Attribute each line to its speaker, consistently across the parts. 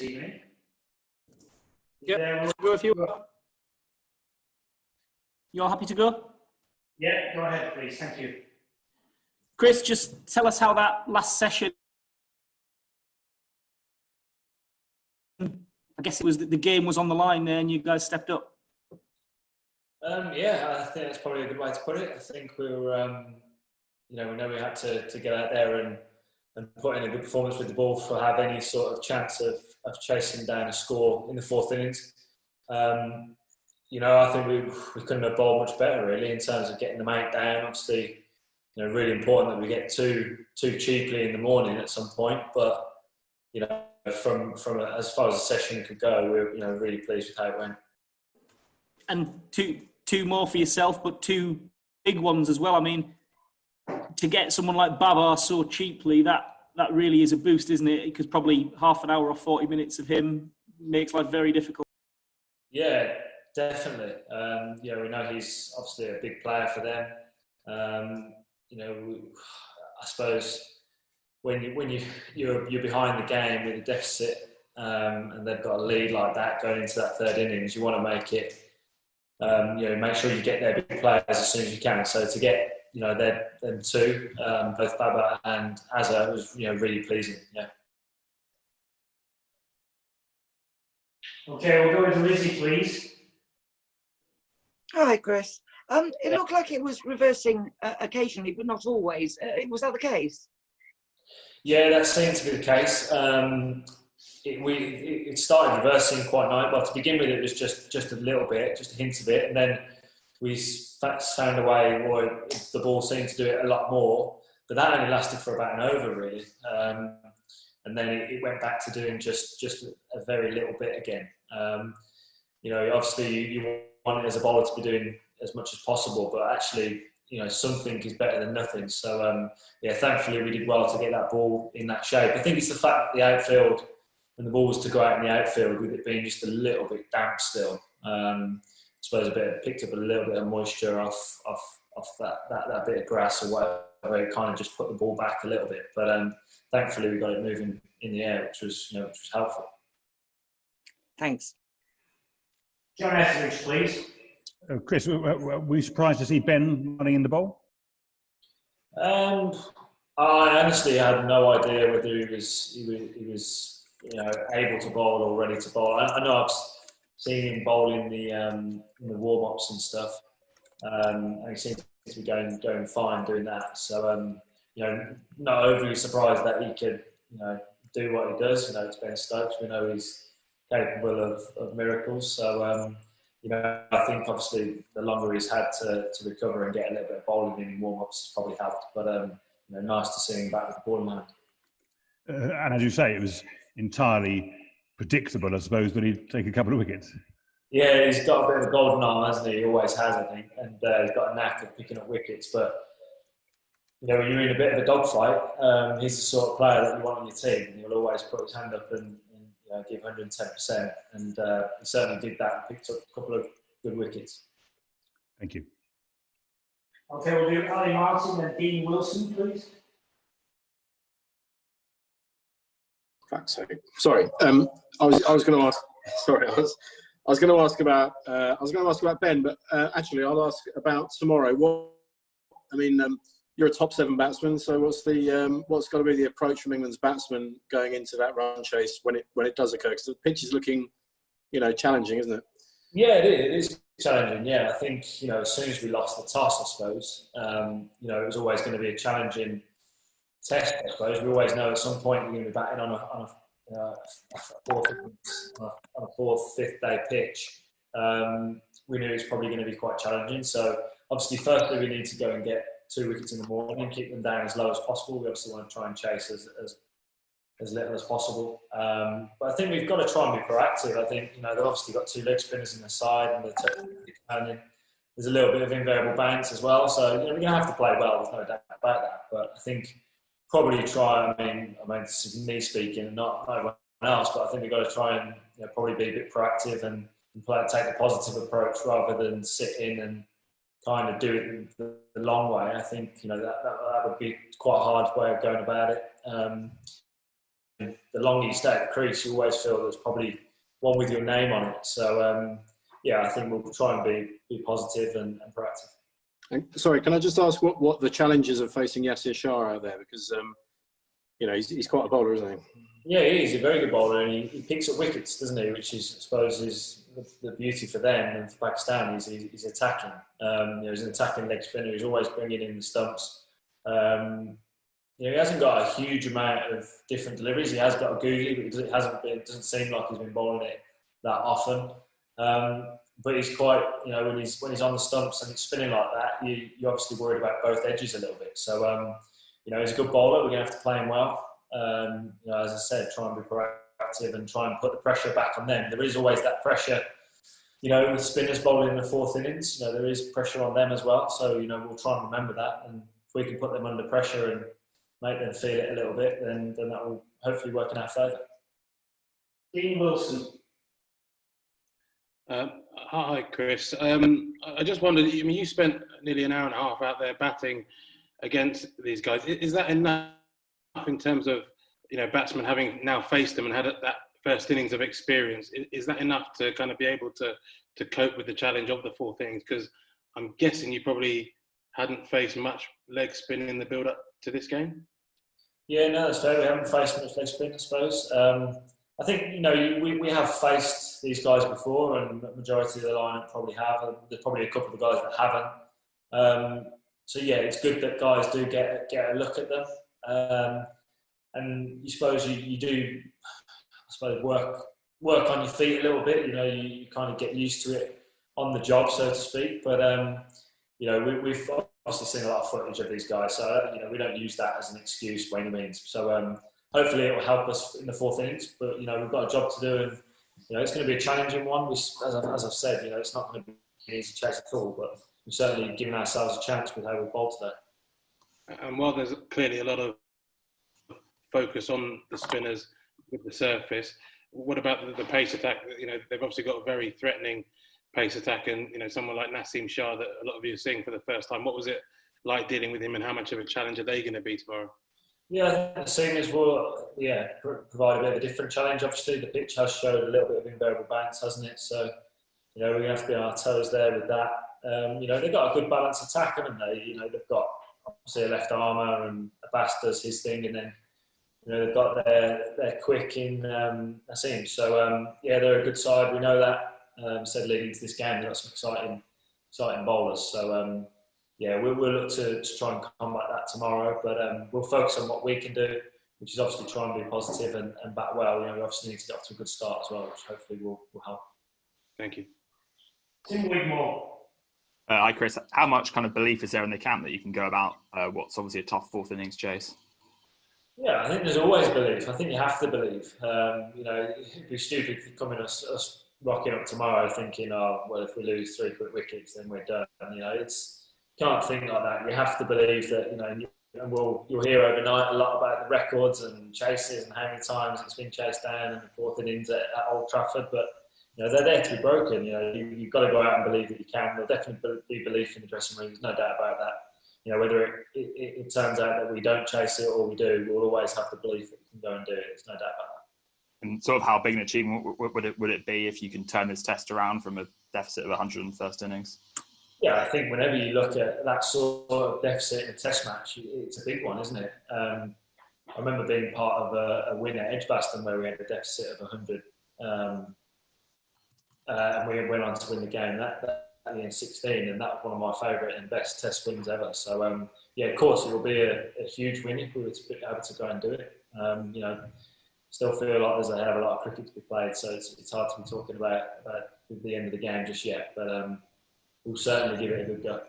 Speaker 1: evening.
Speaker 2: Yeah, go if you are. You're happy to go?
Speaker 1: Yeah, go ahead, please. Thank you.
Speaker 2: Chris, just tell us how that last session, I guess it was the game was on the line there and you guys stepped up.
Speaker 3: Yeah, I think that's probably a good way to put it. I think we were, we know we had to get out there and put in a good performance with the ball for have any sort of chance of chasing down a score in the fourth innings. I think we couldn't have bowled much better really in terms of getting the mate down. Obviously, really important that we get too cheaply in the morning at some point. But from as far as the session could go, we're really pleased with how it went.
Speaker 2: And two more for yourself, but two big ones as well. I mean, to get someone like Babar so cheaply, that really is a boost, isn't it? Because probably half an hour or 40 minutes of him makes life very difficult.
Speaker 3: Yeah, definitely. We know he's obviously a big player for them. I suppose when you're behind the game with a deficit and they've got a lead like that going into that third innings, you want to make it. Make sure you get their big players as soon as you can. So to get them two, both Babar and Azhar, was really pleasing. Yeah.
Speaker 1: Okay, we'll go to Lizzie, please.
Speaker 4: Hi, Chris. It looked like it was reversing occasionally, but not always. Was that the case?
Speaker 3: Yeah, that seemed to be the case. It started reversing quite nice. Well, to begin with, it was just a little bit, just a hint of it, and then we found a way where the ball seemed to do it a lot more. But that only lasted for about an over, really, and then it went back to doing just a very little bit again. Obviously you want it as a bowler to be doing as much as possible, but actually, something is better than nothing. So, thankfully we did well to get that ball in that shape. I think it's the fact that the outfield, when the ball was to go out in the outfield, with it being just a little bit damp still, I suppose picked up a little bit of moisture off that bit of grass or whatever. It kind of just put the ball back a little bit. But thankfully we got it moving in the air, which was helpful.
Speaker 4: Thanks.
Speaker 1: John Etheridge, please.
Speaker 5: Chris, were you surprised to see Ben running in the bowl?
Speaker 3: I honestly had no idea whether he was able to bowl or ready to bowl. I know I've seen him bowl in the warm-ups and stuff, and he seems to be going fine doing that. So not overly surprised that he could do what he does. It's Ben Stokes. We know he's capable of miracles. So I think obviously the longer he's had to recover and get a little bit of bowling in warm-ups has probably helped. But nice to see him back with the ball in hand.
Speaker 5: And as you say, it was entirely predictable, I suppose, that he'd take a couple of wickets.
Speaker 3: Yeah, he's got a bit of a golden arm, hasn't he? He always has, I think, and he's got a knack of picking up wickets. But when you're in a bit of a dogfight, he's the sort of player that you want on your team, and he'll always put his hand up and give 110%, and he certainly did that and picked up a couple of good wickets.
Speaker 5: Thank you.
Speaker 1: Okay, we'll do Ali Martin and Dean Wilson, please.
Speaker 6: Sorry, I was going to ask. Sorry, I was going to ask about Ben, but actually, I'll ask about tomorrow. You're a top 7 batsman, so what's got to be the approach from England's batsmen going into that run chase when it does occur? Because the pitch is looking, challenging, isn't it?
Speaker 3: Yeah, it is challenging. Yeah, I think as soon as we lost the toss, I suppose it was always going to be a challenging test. I suppose we always know at some point we're going to be batting on a fourth, fifth day pitch. We knew it's probably going to be quite challenging. So obviously, firstly, we need to go and get 2 wickets in the morning and keep them down as low as possible. We obviously want to try and chase as little as possible. But I think we've got to try and be proactive. I think, they've obviously got 2 leg spinners in their side and there's a little bit of invariable bounce as well. So, we're going to have to play well. There's no doubt about that. But I think probably try, this is me speaking and not everyone else, but I think we've got to try and probably be a bit proactive and take the positive approach rather than sit in and kind of do it the long way. I think that would be quite a hard way of going about it. the longer you stay at the crease, you always feel there's probably one with your name on it. So I think we'll try and be positive and proactive.
Speaker 6: And, sorry, can I just ask what the challenges of facing Yassir Shah out there? Because he's quite a bowler, isn't he?
Speaker 3: Yeah, he is. He's a very good bowler, and he picks up wickets, doesn't he? Which is, I suppose, is the beauty for them and for Pakistan. He's attacking. He's an attacking leg spinner. He's always bringing in the stumps. He hasn't got a huge amount of different deliveries. He has got a googly, but it doesn't seem like he's been bowling it that often. But he's quite, when he's on the stumps and it's spinning like that, you're obviously worried about both edges a little bit. So, he's a good bowler. We're going to have to play him well. As I said, try and be proactive and try and put the pressure back on them. There is always that pressure, with spinners bowling in the fourth innings. There is pressure on them as well. So, we'll try and remember that. And if we can put them under pressure and make them feel it a little bit, then that will hopefully work in our favour.
Speaker 1: Dean Wilson.
Speaker 7: Hi, Chris. I just wondered, you spent nearly an hour and a half out there batting against these guys. Is that enough in terms of, batsmen having now faced them and had that first innings of experience? Is that enough to kind of be able to cope with the challenge of the fourth innings? Because I'm guessing you probably hadn't faced much leg spin in the build-up to this game.
Speaker 3: Yeah, no, that's fair. We haven't faced much leg spin, I suppose. I think, we have faced these guys before, and the majority of the lineup probably have. There's probably a couple of guys that haven't. So, it's good that guys do get a look at them. And you suppose you do, work on your feet a little bit. You kind of get used to it on the job, so to speak. But, we've obviously seen a lot of footage of these guys. So, we don't use that as an excuse by any means. So, hopefully it will help us in the fourth innings. But, we've got a job to do, and, it's going to be a challenging one. As I've said, it's not going to be an easy chase at all. But we've certainly given ourselves a chance with how we bowled today.
Speaker 7: And while there's clearly a lot of focus on the spinners with the surface, what about the pace attack? They've obviously got a very threatening pace attack, and someone like Naseem Shah that a lot of you are seeing for the first time. What was it like dealing with him, and how much of a challenge are they going to be tomorrow?
Speaker 3: Yeah, I think Naseem will provide a bit of a different challenge. Obviously, the pitch has showed a little bit of invariable bounce, hasn't it? So, we're going to have to be on our toes there with that. They've got a good balanced attack, haven't they? They've got obviously a left armour, and Abbas does his thing, and then they've got their quick in Naseem. So they're a good side. We know that. Said leading into this game, they've got some exciting bowlers. So we'll look to try and combat that tomorrow. But we'll focus on what we can do, which is obviously try and be positive and bat well. We obviously need to get off to a good start as well, which hopefully will help.
Speaker 7: Thank you.
Speaker 1: Tim Wigmore.
Speaker 8: Hi, Chris. How much kind of belief is there in the camp that you can go about what's obviously a tough fourth innings chase?
Speaker 3: Yeah, I think there's always belief. I think you have to believe. It'd be stupid to come in us rocking up tomorrow thinking, if we lose 3 quick wickets, then we're done. You can't think like that. You have to believe that, and you'll hear overnight a lot about the records and chases and how many times it's been chased down in the fourth innings at Old Trafford. But, they're there to be broken. You've got to go out and believe that you can. There'll definitely be belief in the dressing room. There's no doubt about that. Whether it turns out that we don't chase it or we do, we'll always have the belief that we can go and do it. There's no doubt about that.
Speaker 8: And sort of how big an achievement would it be if you can turn this test around from a deficit of 100 in the first innings?
Speaker 3: Yeah, I think whenever you look at that sort of deficit in a test match, it's a big one, isn't it? I remember being part of a win at Edgbaston where we had a deficit of 100 and we went on to win the game that in 16, and that was one of my favourite and best test wins ever. So, of course, it will be a huge win if we were to be able to go and do it. Still feel like there's a hell of a lot of cricket to be played, so it's hard to be talking about the end of the game just yet. But we'll certainly give it a good go.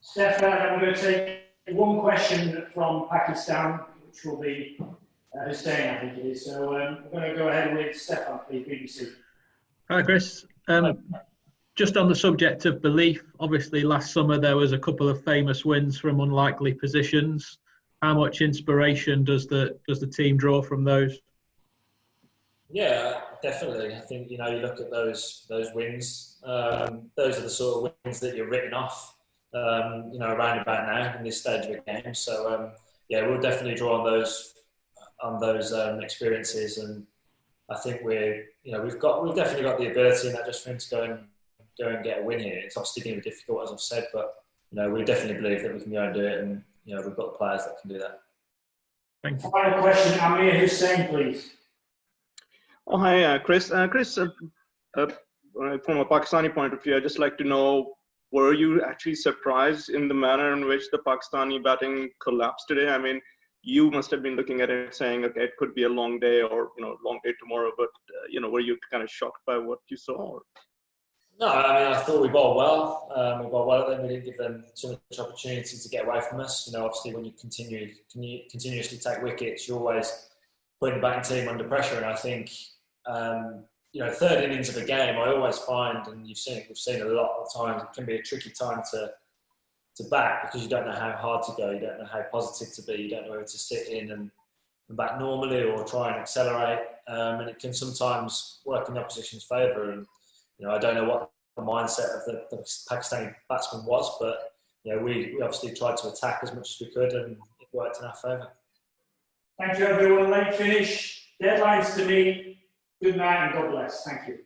Speaker 1: Stefan, I'm going to take one question from Pakistan, which will be Hussain, I think it is. So we're going to go ahead with Stefan, please, BBC.
Speaker 9: Hi, Chris. Just on the subject of belief, obviously last summer there was a couple of famous wins from unlikely positions. How much inspiration does the team draw from those?
Speaker 3: Yeah, definitely. I think you look at those wins. Those are the sort of wins that you're written off. Around about now in this stage of the game. So we'll definitely draw on those on those experiences, and I think we've definitely got the ability in that just for him to go and get a win here. It's obviously going to be difficult, as I've said, but we definitely believe that we can go and do it, and we've got the players that can do that.
Speaker 9: Thank you.
Speaker 1: Final question, Amir Hussain, please.
Speaker 10: Oh, hi, Chris. Chris, from a Pakistani point of view, I'd just like to know, were you actually surprised in the manner in which the Pakistani batting collapsed today? I mean, you must have been looking at it saying, okay, it could be a long day or, long day tomorrow, but, were you kind of shocked by what you saw? Or?
Speaker 3: No, I mean, I thought we bowled well. We bowled well at them. We didn't give them too much opportunity to get away from us. Obviously, when you continuously take wickets, you're always putting the batting team under pressure. And I think, third innings of a game, I always find, and we've seen it a lot of times, it can be a tricky time to bat because you don't know how hard to go, you don't know how positive to be, you don't know whether to sit in and bat normally or try and accelerate. And it can sometimes work in the opposition's favour. And I don't know what the mindset of the Pakistani batsman was, but we obviously tried to attack as much as we could, and it worked in our favour.
Speaker 1: Thank you, everyone. Late finish, deadlines to meet. Good night and God bless. Thank you.